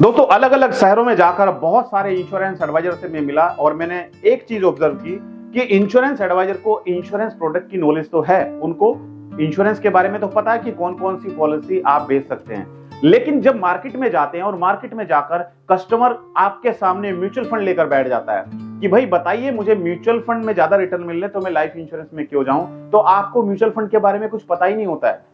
दोस्तों अलग अलग शहरों में जाकर बहुत सारे इंश्योरेंस एडवाइजर से मैं मिला और मैंने एक चीज ऑब्जर्व की कि इंश्योरेंस एडवाइजर को इंश्योरेंस प्रोडक्ट की नॉलेज तो है, उनको इंश्योरेंस के बारे में तो पता है कि कौन कौन सी पॉलिसी आप बेच सकते हैं। लेकिन जब मार्केट में जाते हैं और मार्केट में जाकर कस्टमर आपके सामने म्यूचुअल फंड लेकर बैठ जाता है कि भाई बताइए मुझे म्यूचुअल फंड में ज्यादा रिटर्न मिल रहे तो मैं लाइफ इंश्योरेंस में क्यों जाऊं, तो आपको म्यूचुअल फंड के बारे में कुछ पता ही नहीं होता है।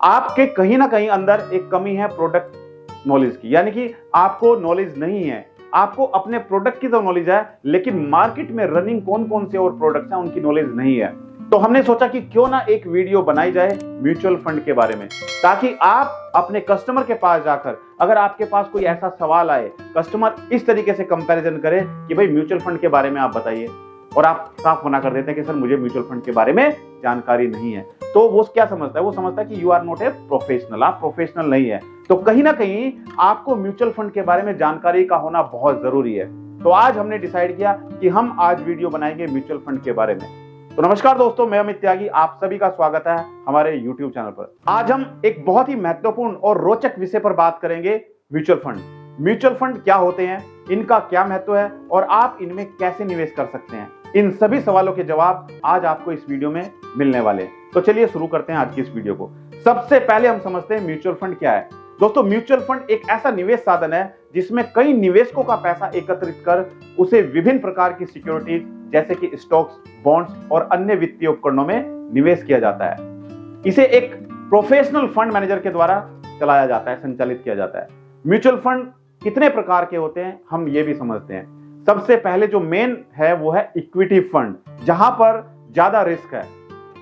आपके कहीं ना कहीं अंदर एक कमी है प्रोडक्ट नॉलेज की, यानी कि आपको नॉलेज नहीं है। आपको अपने प्रोडक्ट की तो नॉलेज है लेकिन मार्केट में रनिंग कौन कौन से और प्रोडक्ट्स हैं उनकी नॉलेज नहीं है। तो हमने सोचा कि क्यों ना एक वीडियो बनाई जाए म्यूचुअल फंड के बारे में, ताकि आप अपने कस्टमर के पास जाकर अगर आपके पास कोई ऐसा सवाल आए, कस्टमर इस तरीके से कंपैरिजन करे कि भाई म्यूचुअल फंड के बारे में आप बताइए, और आप साफ मना कर देते हैं कि सर मुझे म्यूचुअल फंड के बारे में जानकारी नहीं है, तो वो क्या समझता है? वो समझता है कि you are not a professional, आप प्रोफेशनल नहीं है। तो कहीं ना कहीं आपको म्यूचुअल फंड के बारे में जानकारी का होना बहुत जरूरी है। तो आज हमने डिसाइड किया कि हम आज वीडियो बनाएंगे म्यूचुअल फंड के बारे में। तो नमस्कार दोस्तों, मैं अमित त्यागी, आप सभी का स्वागत है हमारे YouTube चैनल पर। आज हम एक बहुत ही महत्वपूर्ण और रोचक विषय पर बात करेंगे, म्यूचुअल फंड। म्यूचुअल फंड क्या होते हैं, इनका क्या महत्व है और आप इनमें कैसे निवेश कर सकते हैं, इन सभी सवालों के जवाब आज आपको इस वीडियो में मिलने वाले हैं। तो चलिए शुरू करते हैं आज की इस वीडियो को। सबसे पहले हम समझते हैं म्यूचुअल फंड क्या है। दोस्तों म्यूचुअल फंड एक ऐसा निवेश साधन है जिसमें कई निवेशकों का पैसा एकत्रित कर उसे विभिन्न प्रकार की सिक्योरिटीज जैसे कि स्टॉक्स, बॉन्ड्स और अन्य वित्तीय उपकरणों में निवेश किया जाता है। इसे एक प्रोफेशनल फंड मैनेजर के द्वारा चलाया जाता है, संचालित किया जाता है। म्यूचुअल फंड कितने प्रकार के होते हैं हम ये भी समझते हैं। सबसे पहले जो मेन है वो है इक्विटी फंड, जहां पर ज्यादा रिस्क है।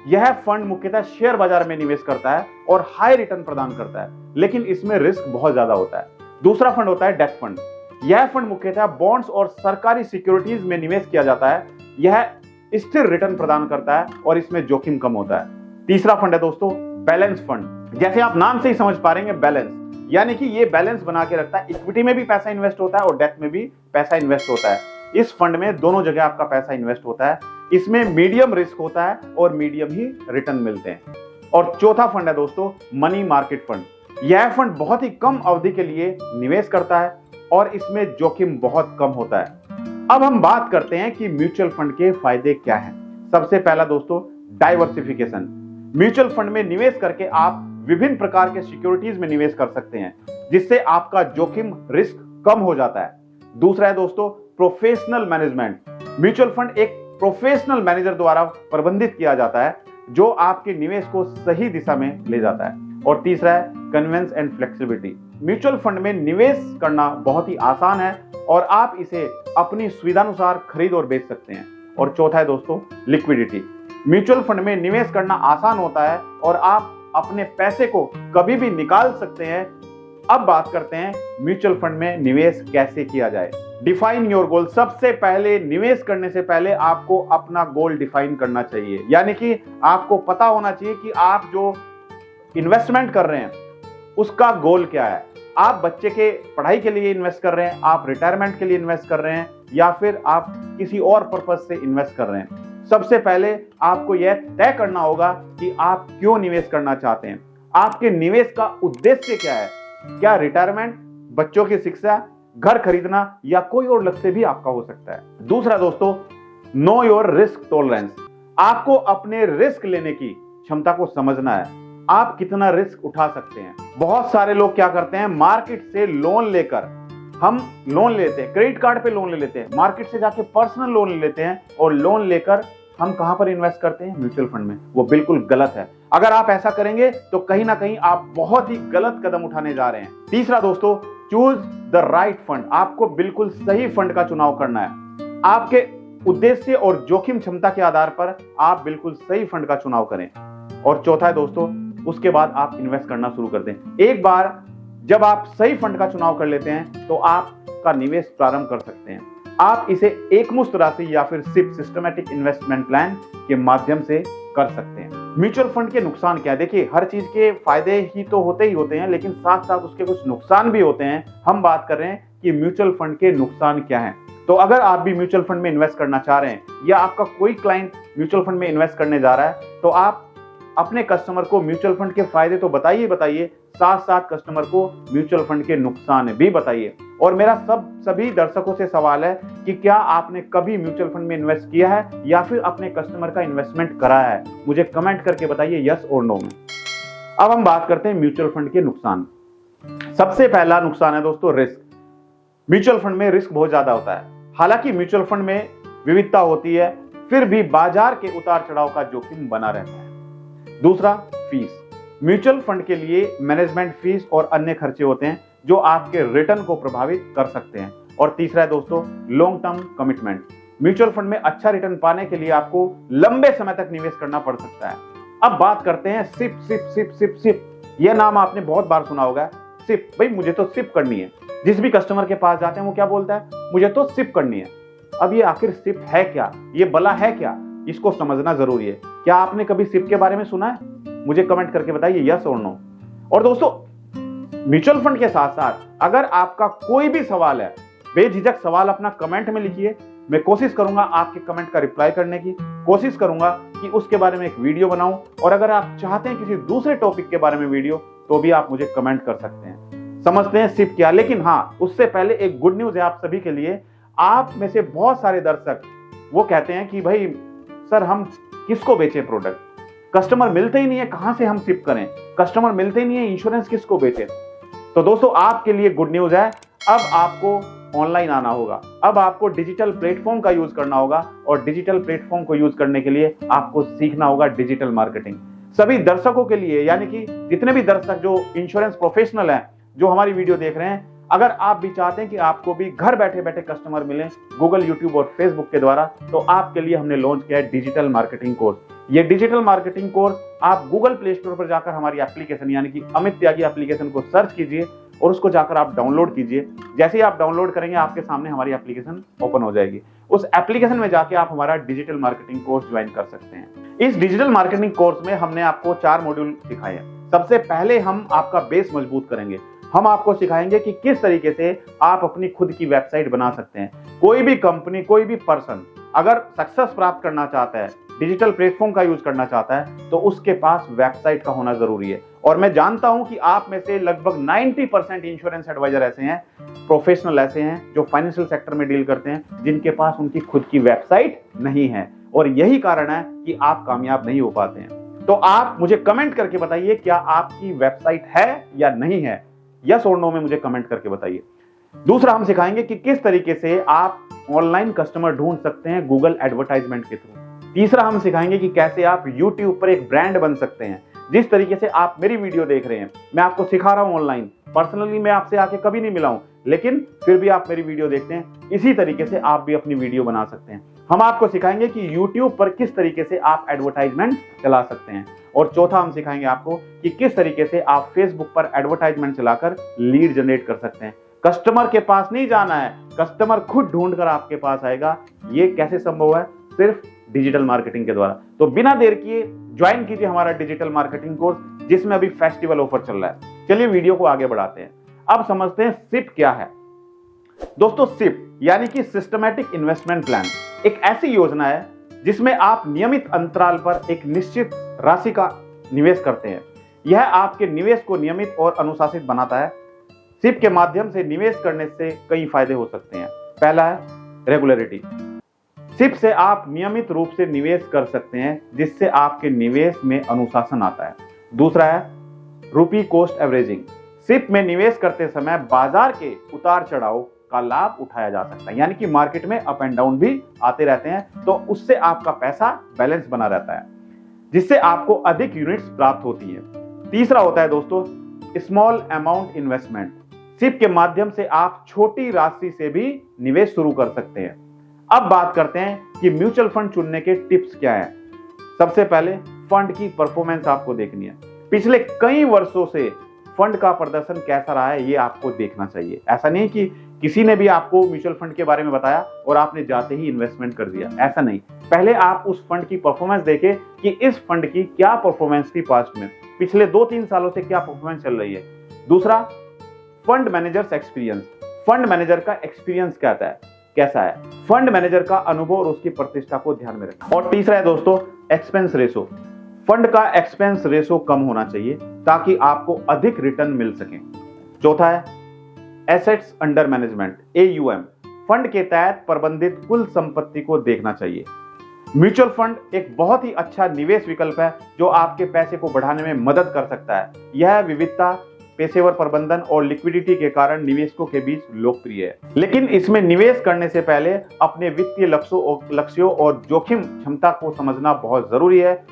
यह फंड मुख्यतः शेयर बाजार में निवेश करता है और हाई रिटर्न प्रदान करता है, लेकिन इसमें रिस्क बहुत ज्यादा होता है। दूसरा फंड होता है डेट फंड। यह फंड मुख्यतः बॉन्ड्स और सरकारी सिक्योरिटीज में निवेश किया जाता है। यह स्थिर रिटर्न प्रदान करता है और इसमें जोखिम कम होता है। तीसरा फंड है दोस्तों बैलेंस फंड। जैसे आप नाम से ही समझ पा रहे हैं, बैलेंस यानी कि ये बैलेंस बना के रखता है। इक्विटी में भी पैसा इन्वेस्ट होता है और डेट में भी पैसा इन्वेस्ट होता है। इस फंड में दोनों जगह आपका पैसा इन्वेस्ट होता है। इसमें मीडियम रिस्क होता है और मीडियम ही रिटर्न मिलते हैं। और चौथा फंड है दोस्तों मनी मार्केट फंड। यह फंड बहुत ही कम अवधि के लिए निवेश करता है और इसमें जोखिम बहुत कम होता है। अब हम बात करते हैं कि म्यूचुअल फंड के फायदे क्या हैं। सबसे पहला दोस्तों डाइवर्सिफिकेशन। म्यूचुअल फंड में निवेश करके आप विभिन्न प्रकार के सिक्योरिटीज में निवेश कर सकते हैं, जिससे आपका जोखिम रिस्क कम हो जाता है। दूसरा है दोस्तों प्रोफेशनल मैनेजमेंट। म्यूचुअल फंड एक प्रोफेशनल मैनेजर द्वारा प्रबंधित किया जाता है जो आपके निवेश को सही दिशा में ले जाता है। और तीसरा है convenience and flexibility. Mutual fund में निवेश करना बहुत ही आसान है और आप इसे अपनी सुविधानुसार खरीद और बेच सकते हैं। और चौथा है दोस्तों लिक्विडिटी। म्यूचुअल फंड में निवेश करना आसान होता है और आप अपने पैसे को कभी भी निकाल सकते हैं। अब बात करते हैं म्यूचुअल फंड में निवेश कैसे किया जाए। Define your goal. सबसे पहले निवेश करने से पहले आपको अपना गोल डिफाइन करना चाहिए, यानी कि आपको पता होना चाहिए कि आप जो इन्वेस्टमेंट कर रहे हैं उसका गोल क्या है। आप बच्चे के पढ़ाई के लिए इन्वेस्ट कर रहे हैं, आप रिटायरमेंट के लिए इन्वेस्ट कर रहे हैं, या फिर आप किसी और पर्पज से इन्वेस्ट कर रहे हैं। सबसे पहले आपको यह तय करना होगा कि आप क्यों निवेश करना चाहते हैं। आपके निवेश का उद्देश्य क्या है? क्या रिटायरमेंट, बच्चों की शिक्षा, घर खरीदना, या कोई और लक्ष्य भी आपका हो सकता है। दूसरा दोस्तों नो योर रिस्क टॉलरेंस। आपको अपने रिस्क लेने की क्षमता को समझना है। आप कितना रिस्क उठा सकते हैं। बहुत सारे लोग क्या करते हैं, मार्केट से लोन लेकर, हम लोन लेते हैं, क्रेडिट कार्ड पे लोन ले लेते हैं, मार्केट से जाके पर्सनल लोन ले लेते हैं और लोन लेकर हम कहां पर इन्वेस्ट करते हैं? म्यूचुअल फंड में। वो बिल्कुल गलत है। अगर आप ऐसा करेंगे तो कहीं ना कहीं आप बहुत ही गलत कदम उठाने जा रहे हैं। तीसरा दोस्तों चूज द राइट फंड। आपको बिल्कुल सही फंड का चुनाव करना है। आपके उद्देश्य और जोखिम क्षमता के आधार पर आप बिल्कुल सही फंड का चुनाव करें। और चौथा है दोस्तों उसके बाद आप इन्वेस्ट करना शुरू कर दें। एक बार जब आप सही फंड का चुनाव कर लेते हैं तो आपका निवेश प्रारंभ कर सकते हैं। आप इसे एकमुश्त राशि या फिर सिप सिस्टमैटिक इन्वेस्टमेंट प्लान के माध्यम से कर सकते हैं। म्यूचुअल फंड के नुकसान क्या है? देखिए हर चीज के फायदे ही तो होते हैं, लेकिन साथ साथ उसके कुछ नुकसान भी होते हैं। हम बात कर रहे हैं कि म्यूचुअल फंड के नुकसान क्या हैं। तो अगर आप भी म्यूचुअल फंड में इन्वेस्ट करना चाह रहे हैं या आपका कोई क्लाइंट म्यूचुअल फंड में इन्वेस्ट करने जा रहा है, तो आप अपने कस्टमर को म्यूचुअल फंड के फायदे तो बताइए, साथ साथ कस्टमर को म्यूचुअल फंड के नुकसान भी बताइए। और मेरा सभी दर्शकों से सवाल है कि क्या आपने कभी म्यूचुअल फंड में इन्वेस्ट किया है या फिर अपने कस्टमर का इन्वेस्टमेंट कराया है? मुझे कमेंट करके बताइए यस और नो में। अब हम बात करते हैं म्यूचुअल फंड के नुकसान। सबसे पहला नुकसान है दोस्तों रिस्क। म्यूचुअल फंड में रिस्क बहुत ज्यादा होता है। हालांकि म्यूचुअल फंड में विविधता होती है, फिर भी बाजार के उतार चढ़ाव का जोखिम बना रहता है। दूसरा, फीस। म्यूचुअल फंड के लिए मैनेजमेंट फीस और अन्य खर्चे होते हैं जो आपके रिटर्न को प्रभावित कर सकते हैं। और तीसरा है दोस्तों long term commitment. Mutual fund में अच्छा रिटर्न पाने के लिए आपको लंबे समय तक निवेश करना पड़ सकता है। अब बात करते हैं SIP SIP SIP SIP SIP. यह नाम आपने बहुत बार सुना होगा। सिप, भाई मुझे तो सिप करनी है। जिस भी कस्टमर के पास जाते हैं वो क्या बोलता है? मुझे तो सिप करनी है। अब ये आखिर सिप है क्या? ये बला है क्या? इसको समझना जरूरी है। क्या आपने कभी सिप के बारे में सुना है? मुझे कमेंट करके बताइए यस और नो। और दोस्तों म्यूचुअल फंड के साथ साथ अगर आपका कोई भी सवाल है, बेझिझक सवाल अपना कमेंट में लिखिए। मैं कोशिश करूंगा आपके कमेंट का रिप्लाई करने की, कोशिश करूंगा कि उसके बारे में एक वीडियो बनाऊं। और अगर आप चाहते हैं किसी दूसरे टॉपिक के बारे में वीडियो, तो भी आप मुझे कमेंट कर सकते हैं। समझते हैं सिप क्या। लेकिन हाँ, उससे पहले एक गुड न्यूज है आप सभी के लिए। आप में से बहुत सारे दर्शक वो कहते हैं कि भाई सर हम किसको बेचे प्रोडक्ट, कस्टमर मिलते ही नहीं है, कहां से हम सिप करें, कस्टमर मिलते ही नहीं है, इंश्योरेंस किसको बेचे। तो दोस्तों आपके लिए गुड न्यूज है, अब आपको ऑनलाइन आना होगा। अब आपको डिजिटल प्लेटफॉर्म का यूज करना होगा और डिजिटल प्लेटफॉर्म को यूज करने के लिए आपको सीखना होगा डिजिटल मार्केटिंग। सभी दर्शकों के लिए, यानी कि जितने भी दर्शक जो इंश्योरेंस प्रोफेशनल हैं, जो हमारी वीडियो देख रहे हैं, अगर आप भी चाहते हैं कि आपको भी घर बैठे बैठे कस्टमर मिले गूगल, यूट्यूब और फेसबुक के द्वारा, तो आपके लिए हमने लॉन्च किया है डिजिटल मार्केटिंग कोर्स। ये डिजिटल मार्केटिंग कोर्स आप गूगल प्ले स्टोर पर जाकर हमारी एप्लीकेशन यानी कि अमित त्यागी एप्लीकेशन को सर्च कीजिए और उसको जाकर आप डाउनलोड कीजिए। जैसे ही आप डाउनलोड करेंगे आपके सामने हमारी एप्लीकेशन ओपन हो जाएगी। उस एप्लीकेशन में जाके आप हमारा डिजिटल मार्केटिंग कोर्स ज्वाइन कर सकते हैं। इस डिजिटल मार्केटिंग कोर्स में हमने आपको 4 मॉड्यूल सिखाए हैं। सबसे पहले हम आपका बेस मजबूत करेंगे। हम आपको सिखाएंगे कि किस तरीके से आप अपनी खुद की वेबसाइट बना सकते हैं। कोई भी कंपनी, कोई भी पर्सन अगर सक्सेस प्राप्त करना चाहता है, डिजिटल प्लेटफॉर्म का यूज करना चाहता है, तो उसके पास वेबसाइट का होना जरूरी है। और मैं जानता हूं कि आप में से लगभग 90% इंश्योरेंस एडवाइजर ऐसे हैं, प्रोफेशनल ऐसे हैं जो फाइनेंशियल सेक्टर में डील करते हैं, जिनके पास उनकी खुद की वेबसाइट नहीं है। और यही कारण है कि आप कामयाब नहीं हो पाते हैं। तो आप मुझे कमेंट करके बताइए क्या आपकी वेबसाइट है या नहीं है। यस और नो में मुझे कमेंट करके बताइए। दूसरा हम सिखाएंगे कि किस तरीके से आप ऑनलाइन कस्टमर ढूंढ सकते हैं गूगल एडवर्टाइजमेंट के थ्रू। तीसरा हम सिखाएंगे कि कैसे आप यूट्यूब पर एक ब्रांड बन सकते हैं। जिस तरीके से आप मेरी वीडियो देख रहे हैं, मैं आपको सिखा रहा हूं ऑनलाइन। पर्सनली मैं आपसे आके कभी नहीं मिला हूं, लेकिन फिर भी आप मेरी वीडियो देखते हैं। इसी तरीके से आप भी अपनी वीडियो बना सकते हैं। हम आपको सिखाएंगे कि यूट्यूब पर किस तरीके से आप एडवर्टाइजमेंट चला सकते हैं। और चौथा हम सिखाएंगे आपको कि किस तरीके से आप फेसबुक पर एडवर्टाइजमेंट चलाकर लीड जनरेट कर सकते हैं। कस्टमर के पास नहीं जाना है, कस्टमर खुद ढूंढकर आपके पास आएगा। ये कैसे संभव है? सिर्फ डिजिटल मार्केटिंग के द्वारा। तो बिना देर किए ज्वाइन कीजिए हमारा डिजिटल मार्केटिंग कोर्स, जिसमें अभी फेस्टिवल ऑफर चल रहा है। चलिए वीडियो को आगे बढ़ाते हैं। अब समझते हैं सिप क्या है। दोस्तों सिप यानी कि सिस्टमैटिक इन्वेस्टमेंट प्लान एक ऐसी योजना है जिसमें आप नियमित अंतराल पर एक निश्चित राशि का निवेश करते हैं। यह आपके निवेश को नियमित और अनुशासित बनाता है। सिप के माध्यम से निवेश करने से कई फायदे हो सकते हैं। पहला है रेगुलरिटी। सिप से आप नियमित रूप से निवेश कर सकते हैं, जिससे आपके निवेश में अनुशासन आता है। दूसरा है रुपी कॉस्ट एवरेजिंग। सिप में निवेश करते समय बाजार के उतार चढ़ाव का लाभ उठाया जा सकता है, यानी कि मार्केट में अप एंड डाउन भी आते रहते हैं, तो उससे आपका पैसा बैलेंस बना रहता है, जिससे आपको अधिक यूनिट्स प्राप्त होती है। तीसरा होता है दोस्तों स्मॉल अमाउंट इन्वेस्टमेंट। सिप के माध्यम से आप छोटी राशि से भी निवेश शुरू कर सकते हैं। अब बात करते हैं कि म्यूचुअल फंड चुनने के टिप्स क्या हैं। सबसे पहले फंड की परफॉर्मेंस आपको देखनी है। पिछले कई वर्षों से फंड का प्रदर्शन कैसा रहा है ये आपको देखना चाहिए। ऐसा नहीं कि किसी ने भी आपको म्यूचुअल फंड के बारे में बताया और आपने जाते ही इन्वेस्टमेंट कर दिया, ऐसा नहीं। पहले आप उस फंड की परफॉर्मेंस देखें कि इस फंड की क्या परफॉर्मेंस थी पास्ट में, पिछले 2-3 सालों से क्या परफॉर्मेंस चल रही है। दूसरा fund managers experience. Fund manager का एक्सपीरियंस कैसा है, फंड मैनेजर का अनुभव और उसकी प्रतिष्ठा को ध्यान में रखें। और तीसरा है दोस्तों एक्सपेंस रेशो। फंड का एक्सपेंस रेशो कम होना चाहिए ताकि आपको अधिक रिटर्न मिल सके। चौथा है assets under management AUM fund के तहत प्रबंधित कुल संपत्ति को देखना चाहिए। म्यूचुअल फंड एक बहुत ही अच्छा निवेश विकल्प है जो आपके पैसे को बढ़ाने में मदद कर सकता है। यह विविधता, पेशेवर प्रबंधन और लिक्विडिटी के कारण निवेशकों के बीच लोकप्रिय है। लेकिन इसमें निवेश करने से पहले अपने वित्तीय लक्ष्यों और जोखिम क्षमता को समझना बहुत जरूरी है।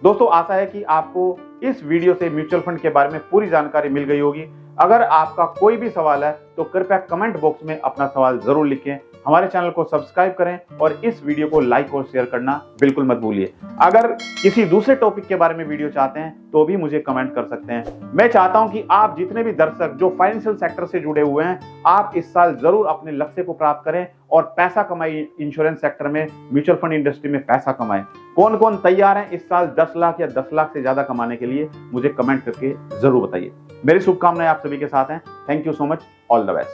दोस्तों, आशा है कि आपको इस वीडियो से म्यूचुअल फंड के बारे में पूरी जानकारी मिल गई होगी। अगर आपका कोई भी सवाल है तो कृपया कमेंट बॉक्स में अपना सवाल जरूर लिखें। हमारे चैनल को सब्सक्राइब करें और इस वीडियो को लाइक और शेयर करना बिल्कुल मत भूलिए। अगर किसी दूसरे टॉपिक के बारे में वीडियो चाहते हैं तो भी मुझे कमेंट कर सकते हैं। मैं चाहता हूं कि आप जितने भी दर्शक जो फाइनेंशियल सेक्टर से जुड़े हुए हैं, आप इस साल जरूर अपने लक्ष्य को प्राप्त करें और पैसा कमाइए। इंश्योरेंस सेक्टर में, म्यूचुअल फंड इंडस्ट्री में पैसा कमाएं। कौन कौन तैयार हैं इस साल 10 लाख या 10 लाख से ज्यादा कमाने के लिए, मुझे कमेंट करके जरूर बताइए। मेरी शुभकामनाएं आप सभी के साथ हैं। Thank you so much. All the best.